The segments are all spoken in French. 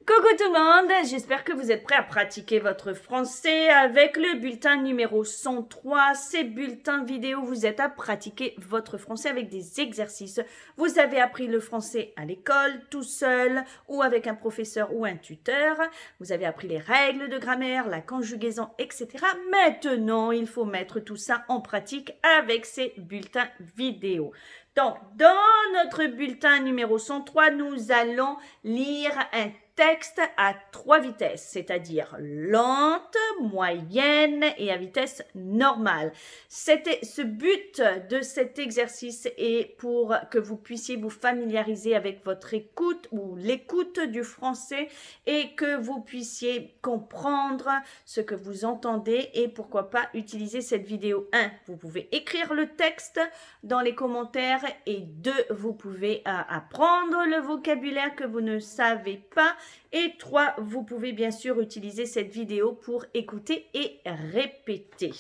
Coucou tout le monde, j'espère que vous êtes prêts à pratiquer votre français avec le bulletin numéro 103. Ces bulletins vidéo vous aident à pratiquer votre français avec des exercices. Vous avez appris le français à l'école, tout seul ou avec un professeur ou un tuteur. Vous avez appris les règles de grammaire, la conjugaison, etc. Maintenant, il faut mettre tout ça en pratique avec ces bulletins vidéo. Donc, dans notre bulletin numéro 103, nous allons lire un texte à 3 vitesses, c'est-à-dire lente, moyenne et à vitesse normale. Ce but de cet exercice est pour que vous puissiez vous familiariser avec votre écoute ou l'écoute du français et que vous puissiez comprendre ce que vous entendez et pourquoi pas utiliser cette vidéo. 1. Vous pouvez écrire le texte dans les commentaires et 2. Vous pouvez apprendre le vocabulaire que vous ne savez pas. Et 3, vous pouvez bien sûr utiliser cette vidéo pour écouter et répéter.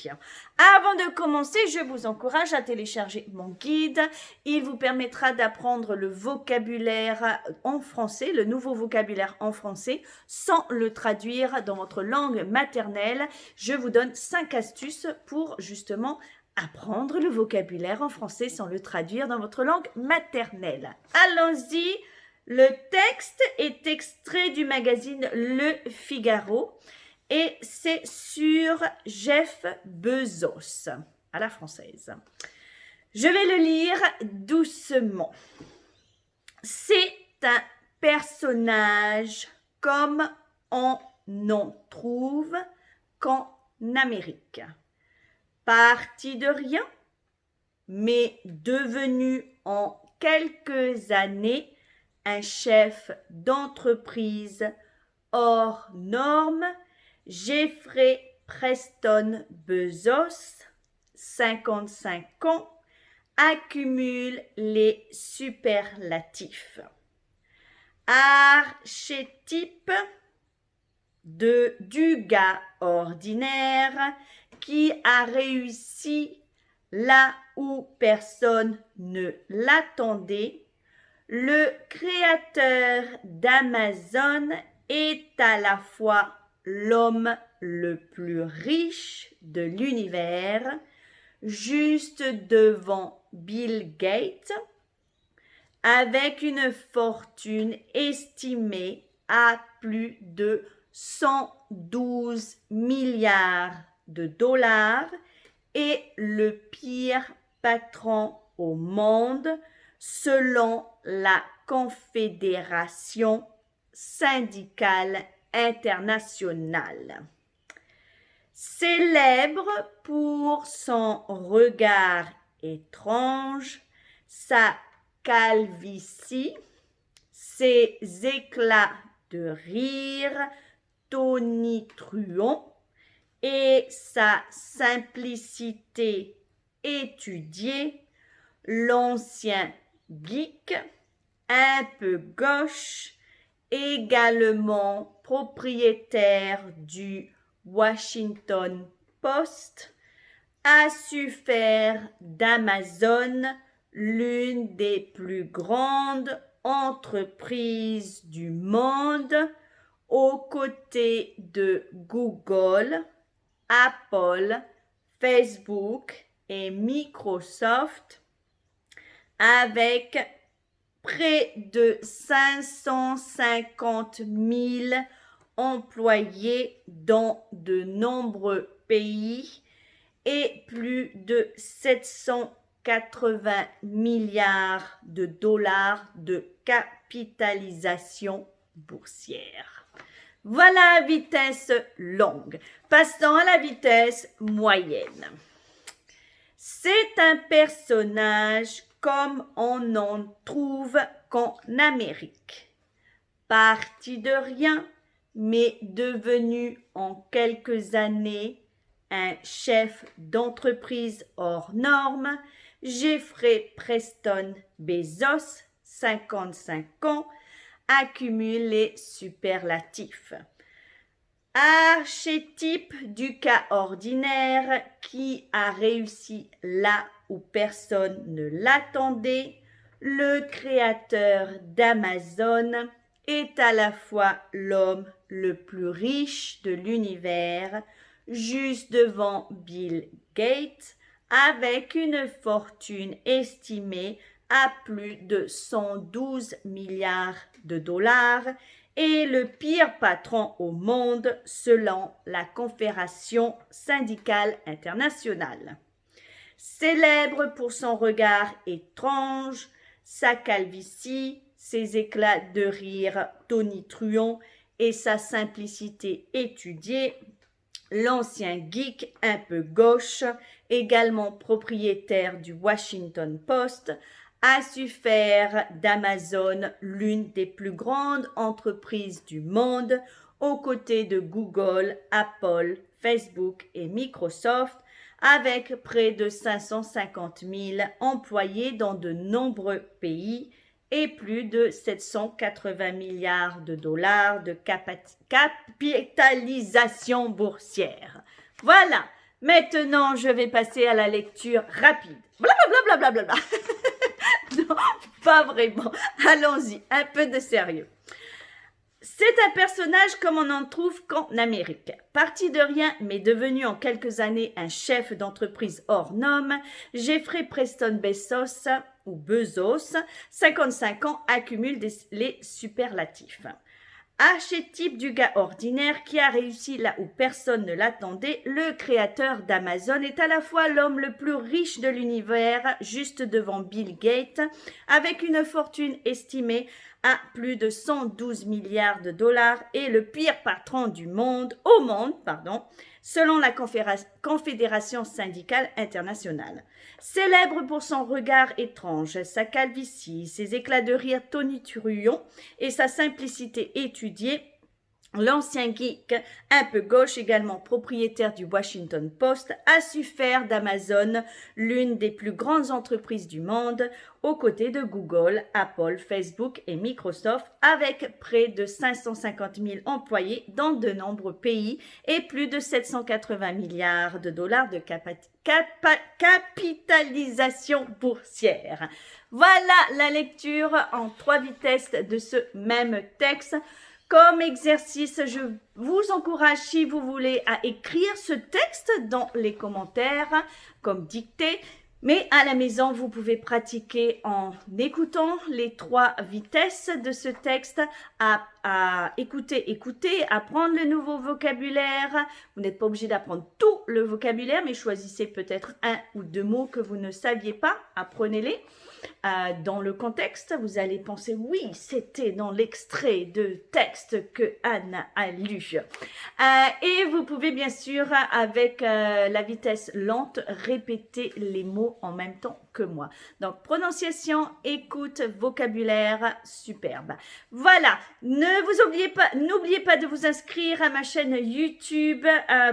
Avant de commencer, je vous encourage à télécharger mon guide. Il vous permettra d'apprendre le vocabulaire en français, le nouveau vocabulaire en français, sans le traduire dans votre langue maternelle. Je vous donne 5 astuces pour justement apprendre le vocabulaire en français sans le traduire dans votre langue maternelle. Allons-y! Le texte est extrait du magazine Le Figaro et c'est sur Jeff Bezos, à la française. Je vais le lire doucement. C'est un personnage comme on en trouve qu'en Amérique. Parti de rien, mais devenu en quelques années un chef d'entreprise hors norme, Jeffrey Preston Bezos, 55 ans, accumule les superlatifs. Archétype du gars ordinaire qui a réussi là où personne ne l'attendait. Le créateur d'Amazon est à la fois l'homme le plus riche de l'univers, juste devant Bill Gates, avec une fortune estimée à plus de 112 milliards de dollars et le pire patron au monde selon la Confédération syndicale internationale. Célèbre pour son regard étrange, sa calvitie, ses éclats de rire tonitruants et sa simplicité étudiée, l'ancien geek, un peu gauche, également propriétaire du Washington Post, a su faire d'Amazon l'une des plus grandes entreprises du monde aux côtés de Google, Apple, Facebook et Microsoft, avec près de 550 000 employés dans de nombreux pays et plus de 780 milliards de dollars de capitalisation boursière. Voilà la vitesse longue. Passons à la vitesse moyenne. C'est un personnage comme on n'en trouve qu'en Amérique. Parti de rien, mais devenu en quelques années un chef d'entreprise hors norme, Jeffrey Preston Bezos, 55 ans, accumule les superlatifs. Archétype du cas ordinaire qui a réussi là où personne ne l'attendait, le créateur d'Amazon est à la fois l'homme le plus riche de l'univers, juste devant Bill Gates, avec une fortune estimée à plus de 112 milliards de dollars et le pire patron au monde selon la Confédération syndicale internationale. Célèbre pour son regard étrange, sa calvitie, ses éclats de rire tonitruants et sa simplicité étudiée, l'ancien geek un peu gauche, également propriétaire du Washington Post, a su faire d'Amazon l'une des plus grandes entreprises du monde, aux côtés de Google, Apple, Facebook et Microsoft, avec près de 550 000 employés dans de nombreux pays et plus de 780 milliards de dollars de capitalisation boursière. Voilà, maintenant je vais passer à la lecture rapide. Blablabla, blablabla. Non, pas vraiment. Allons-y, un peu de sérieux. C'est un personnage comme on en trouve qu'en Amérique. Parti de rien, mais devenu en quelques années un chef d'entreprise hors norme, Jeffrey Preston Bezos, ou Bezos, 55 ans, accumule les superlatifs. Archétype du gars ordinaire qui a réussi là où personne ne l'attendait, le créateur d'Amazon est à la fois l'homme le plus riche de l'univers, juste devant Bill Gates, avec une fortune estimée à plus de 112 milliards de dollars et le pire patron du monde, selon la Confédération syndicale internationale. Célèbre pour son regard étrange, sa calvitie, ses éclats de rire tonitruants et sa simplicité étudiée, l'ancien geek, un peu gauche, également propriétaire du Washington Post, a su faire d'Amazon l'une des plus grandes entreprises du monde, aux côtés de Google, Apple, Facebook et Microsoft, avec près de 550 000 employés dans de nombreux pays et plus de 780 milliards de dollars de capitalisation boursière. Voilà la lecture en 3 vitesses de ce même texte. Comme exercice, je vous encourage, si vous voulez, à écrire ce texte dans les commentaires, comme dicté. Mais à la maison, vous pouvez pratiquer en écoutant les 3 vitesses de ce texte, à écouter, apprendre le nouveau vocabulaire. Vous n'êtes pas obligé d'apprendre tout le vocabulaire, mais choisissez peut-être 1 ou 2 mots que vous ne saviez pas, apprenez-les. Dans le contexte, vous allez penser, oui, c'était dans l'extrait de texte que Anne a lu. Et vous pouvez bien sûr, avec la vitesse lente, répéter les mots en même temps que moi. Donc, prononciation, écoute, vocabulaire, superbe. Voilà, n'oubliez pas de vous inscrire à ma chaîne YouTube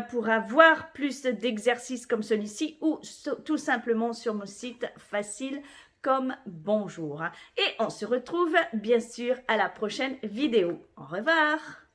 pour avoir plus d'exercices comme celui-ci ou tout simplement sur mon site facile comme bonjour. Et on se retrouve bien sûr à la prochaine vidéo. Au revoir.